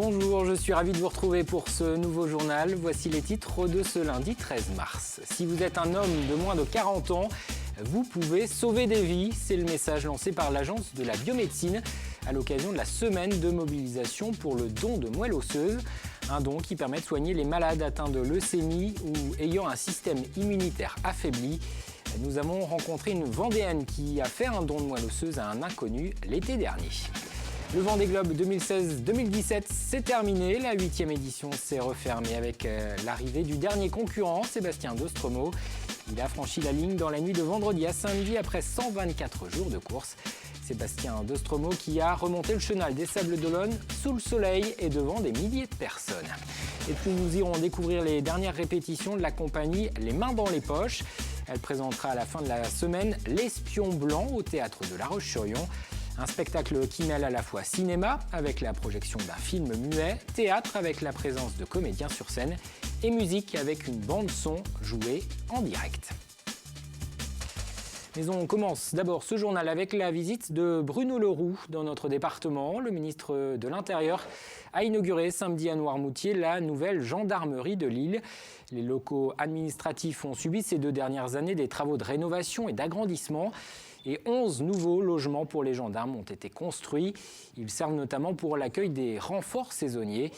Bonjour, je suis ravi de vous retrouver pour ce nouveau journal. Voici les titres de ce lundi 13 mars. Si vous êtes un homme de moins de 40 ans, vous pouvez sauver des vies. C'est le message lancé par l'Agence de la biomédecine à l'occasion de la semaine de mobilisation pour le don de moelle osseuse. Un don qui permet de soigner les malades atteints de leucémie ou ayant un système immunitaire affaibli. Nous avons rencontré une Vendéenne qui a fait un don de moelle osseuse à un inconnu l'été dernier. Le Vendée Globe 2016-2017, c'est terminé. La 8e édition s'est refermée avec l'arrivée du dernier concurrent, Sébastien Dostromo. Il a franchi la ligne dans la nuit de vendredi à samedi après 124 jours de course. Sébastien Dostromo qui a remonté le chenal des Sables d'Olonne sous le soleil et devant des milliers de personnes. Et puis nous irons découvrir les dernières répétitions de la compagnie Les Mains dans les Poches. Elle présentera à la fin de la semaine L'Espion Blanc au théâtre de La Roche-sur-Yon. Un spectacle qui mêle à la fois cinéma, avec la projection d'un film muet, théâtre avec la présence de comédiens sur scène, et musique avec une bande-son jouée en direct. Mais on commence d'abord ce journal avec la visite de Bruno Le Roux dans notre département. Le ministre de l'Intérieur a inauguré samedi à Noirmoutier la nouvelle gendarmerie de Lille. Les locaux administratifs ont subi ces 2 dernières années des travaux de rénovation et d'agrandissement. Et 11 nouveaux logements pour les gendarmes ont été construits. Ils servent notamment pour l'accueil des renforts saisonniers.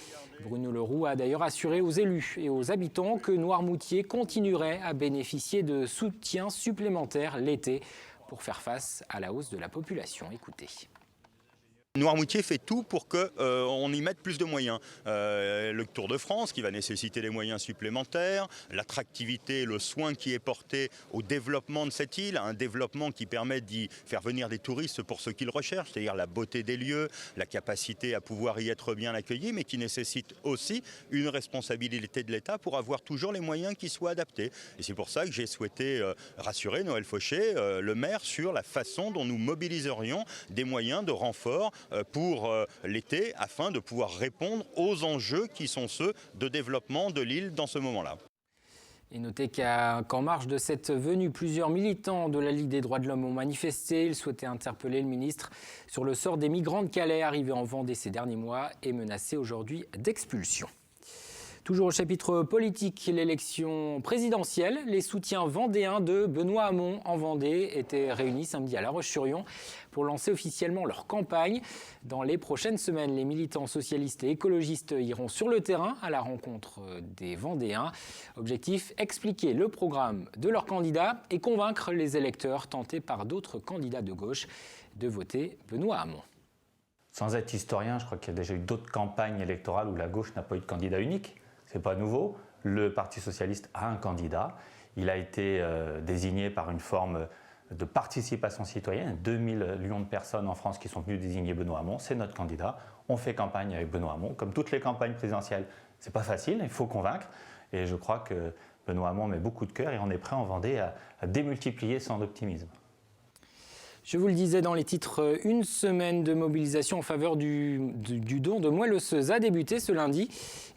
Bruno Le Roux a d'ailleurs assuré aux élus et aux habitants que Noirmoutier continuerait à bénéficier de soutien supplémentaire l'été pour faire face à la hausse de la population. Écoutez. Noirmoutier fait tout pour qu'on y mette plus de moyens. Le Tour de France qui va nécessiter des moyens supplémentaires, l'attractivité, le soin qui est porté au développement de cette île, un développement qui permet d'y faire venir des touristes pour ce qu'ils recherchent, c'est-à-dire la beauté des lieux, la capacité à pouvoir y être bien accueillis, mais qui nécessite aussi une responsabilité de l'État pour avoir toujours les moyens qui soient adaptés. Et c'est pour ça que j'ai souhaité rassurer Noël Fauché, le maire, sur la façon dont nous mobiliserions des moyens de renfort pour l'été afin de pouvoir répondre aux enjeux qui sont ceux de développement de l'île dans ce moment-là. Et notez qu'en marge de cette venue, plusieurs militants de la Ligue des droits de l'homme ont manifesté. Ils souhaitaient interpeller le ministre sur le sort des migrants de Calais arrivés en Vendée ces derniers mois et menacés aujourd'hui d'expulsion. Toujours au chapitre politique, l'élection présidentielle, les soutiens vendéens de Benoît Hamon en Vendée étaient réunis samedi à La Roche-sur-Yon pour lancer officiellement leur campagne. Dans les prochaines semaines, les militants socialistes et écologistes iront sur le terrain à la rencontre des Vendéens. Objectif, expliquer le programme de leurs candidats et convaincre les électeurs tentés par d'autres candidats de gauche de voter Benoît Hamon. Sans être historien, je crois qu'il y a déjà eu d'autres campagnes électorales où la gauche n'a pas eu de candidat unique. Ce n'est pas nouveau. Le Parti socialiste a un candidat. Il a été désigné par une forme de participation citoyenne. 2 millions de personnes en France qui sont venues désigner Benoît Hamon. C'est notre candidat. On fait campagne avec Benoît Hamon. Comme toutes les campagnes présidentielles, ce n'est pas facile, il faut convaincre. Et je crois que Benoît Hamon met beaucoup de cœur et on est prêt en Vendée à démultiplier son optimisme. Je vous le disais dans les titres, une semaine de mobilisation en faveur du don de moelle osseuse a débuté ce lundi.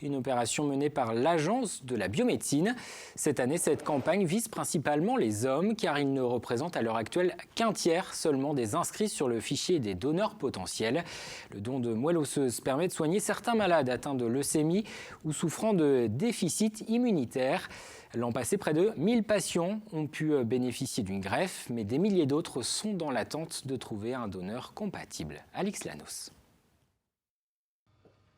Une opération menée par l'Agence de la biomédecine. Cette année, cette campagne vise principalement les hommes car ils ne représentent à l'heure actuelle qu'un tiers seulement des inscrits sur le fichier des donneurs potentiels. Le don de moelle osseuse permet de soigner certains malades atteints de leucémie ou souffrant de déficit immunitaire. L'an passé, près de 1000 patients ont pu bénéficier d'une greffe, mais des milliers d'autres sont dans l'attente de trouver un donneur compatible. Alix Lanos.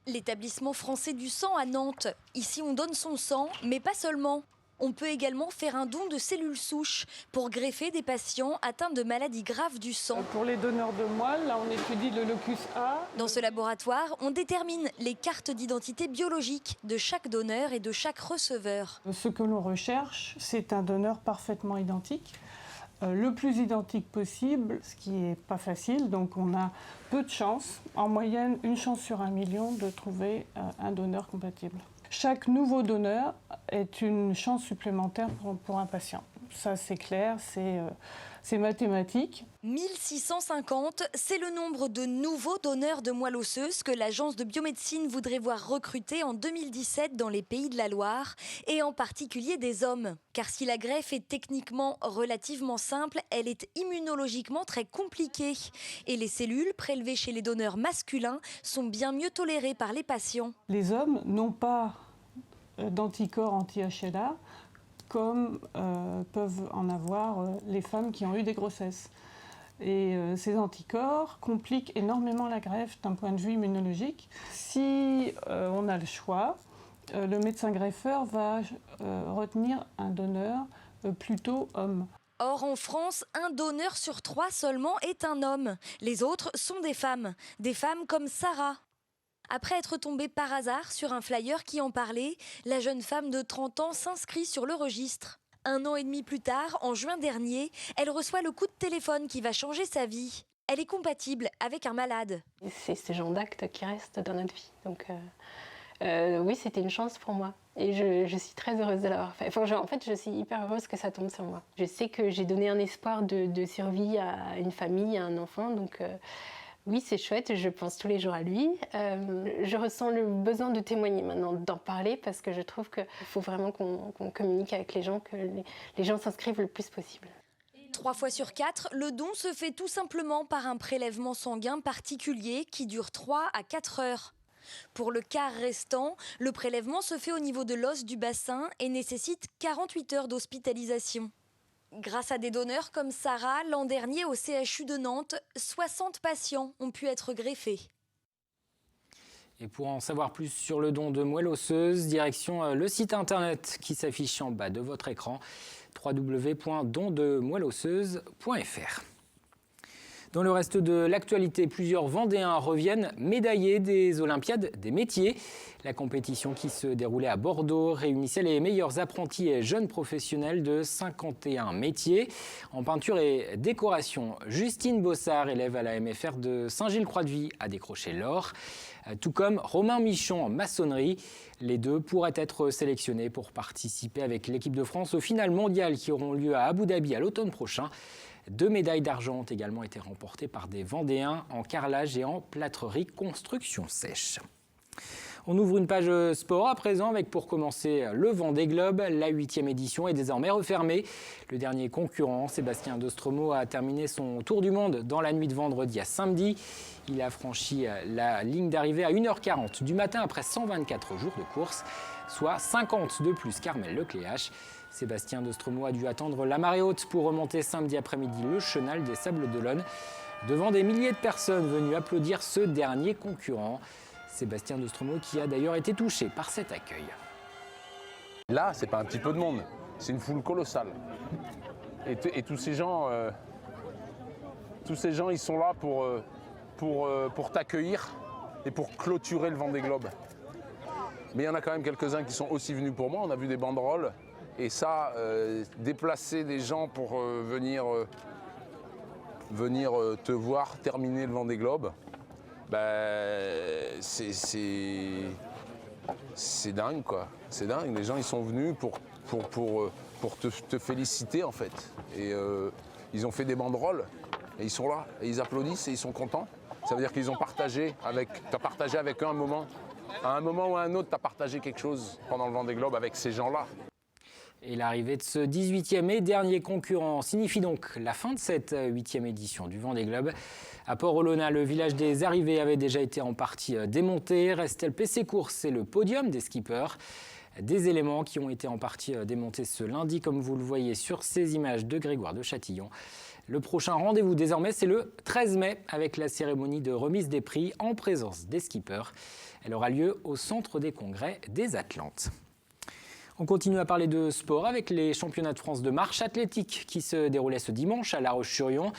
L'établissement français du sang à Nantes. Ici, on donne son sang, mais pas seulement. On peut également faire un don de cellules souches pour greffer des patients atteints de maladies graves du sang. Pour les donneurs de moelle, là on étudie le locus A. Dans ce laboratoire, on détermine les cartes d'identité biologique de chaque donneur et de chaque receveur. Ce que l'on recherche, c'est un donneur parfaitement identique, le plus identique possible, ce qui n'est pas facile. Donc on a peu de chances, en moyenne 1 chance sur 1 million de trouver un donneur compatible. Chaque nouveau donneur est une chance supplémentaire pour un patient. Ça, c'est clair, c'est mathématique. 1650, c'est le nombre de nouveaux donneurs de moelle osseuse que l'agence de biomédecine voudrait voir recruter en 2017 dans les Pays de la Loire, et en particulier des hommes. Car si la greffe est techniquement relativement simple, elle est immunologiquement très compliquée. Et les cellules prélevées chez les donneurs masculins sont bien mieux tolérées par les patients. Les hommes n'ont pas d'anticorps anti-HLA, comme peuvent en avoir les femmes qui ont eu des grossesses. Et ces anticorps compliquent énormément la greffe d'un point de vue immunologique. Si on a le choix, le médecin greffeur va retenir un donneur plutôt homme. Or, en France, un donneur sur 3 seulement est un homme. Les autres sont des femmes comme Sarah. Après être tombée par hasard sur un flyer qui en parlait, la jeune femme de 30 ans s'inscrit sur le registre. 1 an et demi plus tard, en juin dernier, elle reçoit le coup de téléphone qui va changer sa vie. Elle est compatible avec un malade. C'est ce genre d'acte qui reste dans notre vie. Donc, oui, c'était une chance pour moi. Et je suis très heureuse de l'avoir fait. En fait, je suis hyper heureuse que ça tombe sur moi. Je sais que j'ai donné un espoir de survie à une famille, à un enfant. Donc, oui, c'est chouette, je pense tous les jours à lui. Je ressens le besoin de témoigner maintenant, d'en parler, parce que je trouve qu'il faut vraiment qu'on communique avec les gens, que les gens s'inscrivent le plus possible. 3 fois sur 4, le don se fait tout simplement par un prélèvement sanguin particulier qui dure 3 à 4 heures. Pour le quart restant, le prélèvement se fait au niveau de l'os du bassin et nécessite 48 heures d'hospitalisation. Grâce à des donneurs comme Sarah, l'an dernier au CHU de Nantes, 60 patients ont pu être greffés. Et pour en savoir plus sur le don de moelle osseuse, direction le site internet qui s'affiche en bas de votre écran, www.dondemoelleosseuse.fr. Dans le reste de l'actualité, plusieurs Vendéens reviennent médaillés des Olympiades des métiers. La compétition qui se déroulait à Bordeaux réunissait les meilleurs apprentis et jeunes professionnels de 51 métiers. En peinture et décoration, Justine Bossard, élève à la MFR de Saint-Gilles-Croix-de-Vie, a décroché l'or. Tout comme Romain Michon en maçonnerie. Les deux pourraient être sélectionnés pour participer avec l'équipe de France aux finales mondiales qui auront lieu à Abu Dhabi à l'automne prochain. 2 médailles d'argent ont également été remportées par des Vendéens en carrelage et en plâtrerie construction sèche. On ouvre une page sport à présent avec pour commencer le Vendée Globe. La 8e édition est désormais refermée. Le dernier concurrent, Sébastien Dostromo, a terminé son tour du monde dans la nuit de vendredi à samedi. Il a franchi la ligne d'arrivée à 1h40 du matin après 124 jours de course, soit 50 de plus qu'Armel Lecléache. Sébastien Dostromo a dû attendre la marée haute pour remonter samedi après-midi le chenal des Sables d'Olonne, devant des milliers de personnes venues applaudir ce dernier concurrent. Sébastien Dostromo qui a d'ailleurs été touché par cet accueil. Là, c'est pas un petit peu de monde, c'est une foule colossale. Et tous ces gens, ils sont là pour t'accueillir et pour clôturer le Vendée Globe. Mais il y en a quand même quelques-uns qui sont aussi venus pour moi. On a vu des banderoles. Et ça, déplacer des gens pour venir te voir terminer le Vendée Globe, c'est dingue, quoi. C'est dingue. Les gens, ils sont venus pour te féliciter, en fait. Et ils ont fait des banderoles, et ils sont là, et ils applaudissent, et ils sont contents. Ça veut dire qu'ils ont partagé t'as partagé avec eux un moment. À un moment ou à un autre, t'as partagé quelque chose pendant le Vendée Globe avec ces gens-là. Et l'arrivée de ce 18e et dernier concurrent signifie donc la fin de cette 8e édition du Vendée Globe. À Port-Olona, le village des arrivées avait déjà été en partie démonté. Restait le PC course et le podium des skippers. Des éléments qui ont été en partie démontés ce lundi, comme vous le voyez sur ces images de Grégoire de Châtillon. Le prochain rendez-vous désormais, c'est le 13 mai avec la cérémonie de remise des prix en présence des skippers. Elle aura lieu au centre des congrès des Atlantes. On continue à parler de sport avec les championnats de France de marche athlétique qui se déroulaient ce dimanche à La Roche-sur-Yon.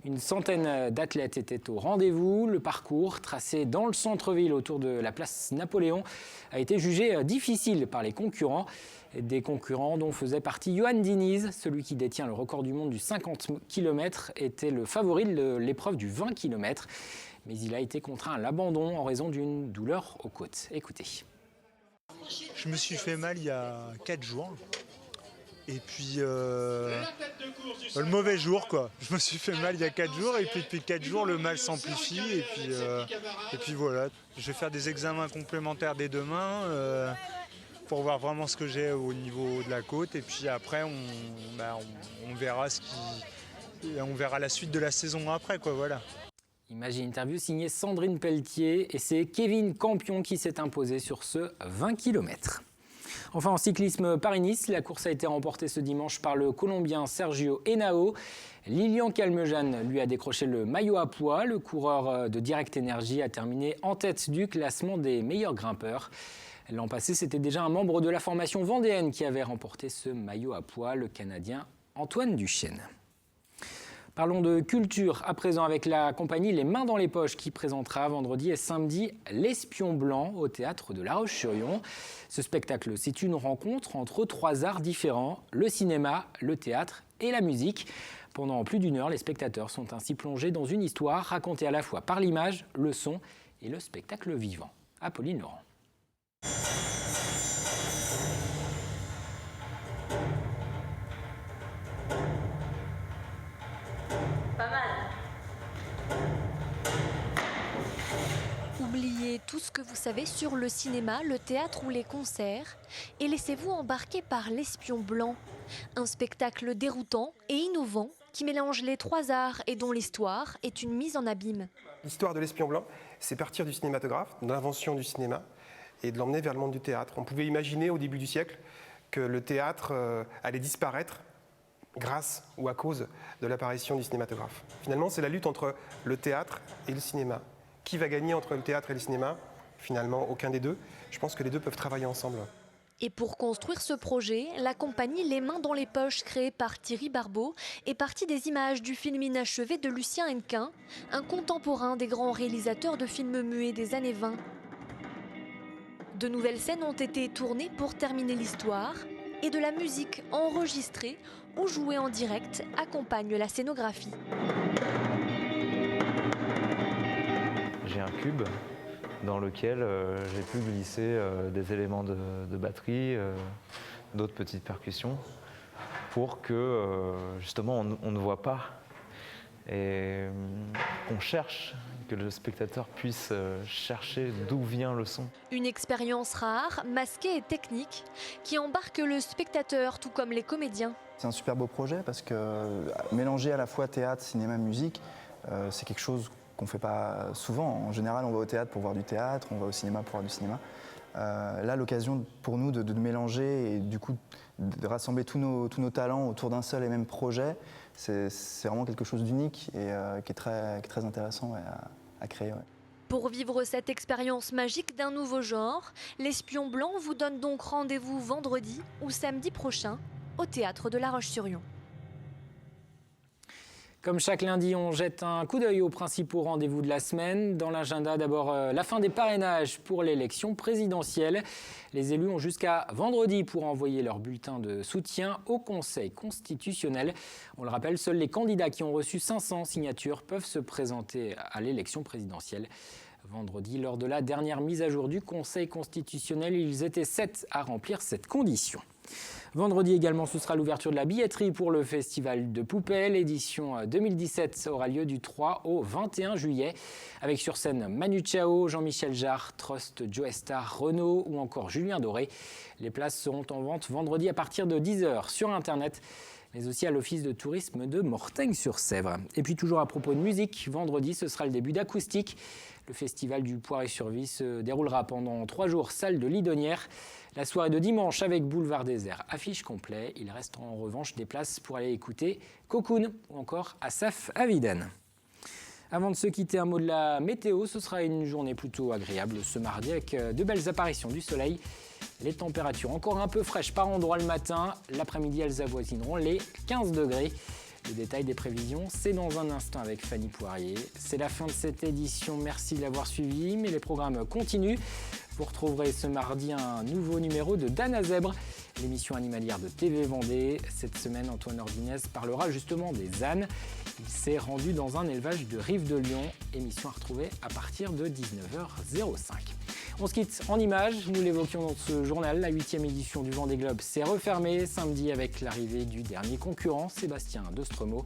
Une centaine d'athlètes étaient au rendez-vous. Le parcours, tracé dans le centre-ville autour de la place Napoléon, a été jugé difficile par les concurrents. Des concurrents dont faisait partie Johan Diniz, celui qui détient le record du monde du 50 km, était le favori de l'épreuve du 20 km. Mais il a été contraint à l'abandon en raison d'une douleur aux côtes. Écoutez. Je me suis fait mal il y a 4 jours Et puis le mauvais jour quoi. Je me suis fait mal il y a 4 jours et puis depuis 4 jours le mal s'amplifie et puis voilà. Je vais faire des examens complémentaires dès demain pour voir vraiment ce que j'ai au niveau de la côte et puis après on verra on verra la suite de la saison après quoi, voilà. Image et interview signée Sandrine Pelletier et c'est Kevin Campion qui s'est imposé sur ce 20 km. Enfin, en cyclisme Paris-Nice, la course a été remportée ce dimanche par le Colombien Sergio Henao. Lilian Calmejane lui a décroché le maillot à pois. Le coureur de Direct Énergie a terminé en tête du classement des meilleurs grimpeurs. L'an passé, c'était déjà un membre de la formation vendéenne qui avait remporté ce maillot à pois, le Canadien Antoine Duchesne. Parlons de culture à présent avec la compagnie Les Mains dans les Poches qui présentera vendredi et samedi L'Espion Blanc au théâtre de La Roche-sur-Yon. Ce spectacle, c'est une rencontre entre 3 arts différents, le cinéma, le théâtre et la musique. Pendant plus d'1 heure, les spectateurs sont ainsi plongés dans une histoire racontée à la fois par l'image, le son et le spectacle vivant. Apolline Laurent. Oubliez tout ce que vous savez sur le cinéma, le théâtre ou les concerts et laissez-vous embarquer par L'Espion Blanc, un spectacle déroutant et innovant qui mélange les 3 arts et dont l'histoire est une mise en abîme. L'histoire de l'Espion Blanc, c'est partir du cinématographe, de l'invention du cinéma et de l'emmener vers le monde du théâtre. On pouvait imaginer au début du siècle que le théâtre allait disparaître grâce ou à cause de l'apparition du cinématographe. Finalement, c'est la lutte entre le théâtre et le cinéma. Qui va gagner entre le théâtre et le cinéma? Finalement, aucun des deux. Je pense que les deux peuvent travailler ensemble. Et pour construire ce projet, la compagnie Les Mains dans les Poches, créée par Thierry Barbeau, est partie des images du film inachevé de Lucien Hennequin, un contemporain des grands réalisateurs de films muets des années 20. De nouvelles scènes ont été tournées pour terminer l'histoire et de la musique enregistrée ou jouée en direct accompagne la scénographie. J'ai un cube dans lequel j'ai pu glisser des éléments de batterie, d'autres petites percussions, pour que justement on ne voit pas et qu'on cherche, que le spectateur puisse chercher d'où vient le son. Une expérience rare, masquée et technique, qui embarque le spectateur tout comme les comédiens. C'est un super beau projet parce que mélanger à la fois théâtre, cinéma, musique, c'est quelque chose qu'on ne fait pas souvent. En général, on va au théâtre pour voir du théâtre, on va au cinéma pour voir du cinéma. Là, l'occasion pour nous de mélanger et du coup de rassembler tous nos talents autour d'un seul et même projet, c'est vraiment quelque chose d'unique et qui est très intéressant à créer. Ouais. Pour vivre cette expérience magique d'un nouveau genre, L'Espion Blanc vous donne donc rendez-vous vendredi ou samedi prochain au théâtre de La Roche-sur-Yon. Comme chaque lundi, on jette un coup d'œil aux principaux rendez-vous de la semaine. Dans l'agenda, d'abord la fin des parrainages pour l'élection présidentielle. Les élus ont jusqu'à vendredi pour envoyer leur bulletin de soutien au Conseil constitutionnel. On le rappelle, seuls les candidats qui ont reçu 500 signatures peuvent se présenter à l'élection présidentielle. Vendredi, lors de la dernière mise à jour du Conseil constitutionnel, ils étaient 7 à remplir cette condition. Vendredi également, ce sera l'ouverture de la billetterie pour le Festival de Poupée. L'édition 2017 aura lieu du 3 au 21 juillet. Avec sur scène Manu Chao, Jean-Michel Jarre, Trost, Joe Star, Renaud ou encore Julien Doré. Les places seront en vente vendredi à partir de 10h sur Internet, mais aussi à l'office de tourisme de Mortaigne-sur-Sèvre. Et puis toujours à propos de musique, vendredi, ce sera le début d'Acoustique. Le festival du Poiré-sur-Vie se déroulera pendant 3 jours, salle de Lidonnière. La soirée de dimanche avec Boulevard Désert affiche complet. Il reste en revanche des places pour aller écouter Cocoon ou encore Asaf Aviden. Avant de se quitter, un mot de la météo. Ce sera une journée plutôt agréable ce mardi avec de belles apparitions du soleil. Les températures encore un peu fraîches par endroits le matin. L'après-midi, elles avoisineront les 15 degrés. Le détail des prévisions, c'est dans un instant avec Fanny Poirier. C'est la fin de cette édition. Merci de l'avoir suivi, mais les programmes continuent. Vous retrouverez ce mardi un nouveau numéro de Dan à Zèbre, l'émission animalière de TV Vendée. Cette semaine, Antoine Ordinez parlera justement des ânes. Il s'est rendu dans un élevage de Rive de Lyon, émission à retrouver à partir de 19h05. On se quitte en images, nous l'évoquions dans ce journal, la 8e édition du Vendée Globe s'est refermée samedi avec l'arrivée du dernier concurrent, Sébastien Destremo.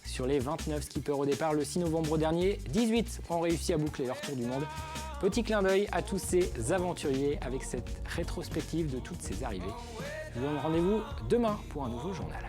Sur les 29 skippers au départ le 6 novembre dernier, 18 ont réussi à boucler leur tour du monde. Petit clin d'œil à tous ces aventuriers avec cette rétrospective de toutes ces arrivées. Je vous donne rendez-vous demain pour un nouveau journal.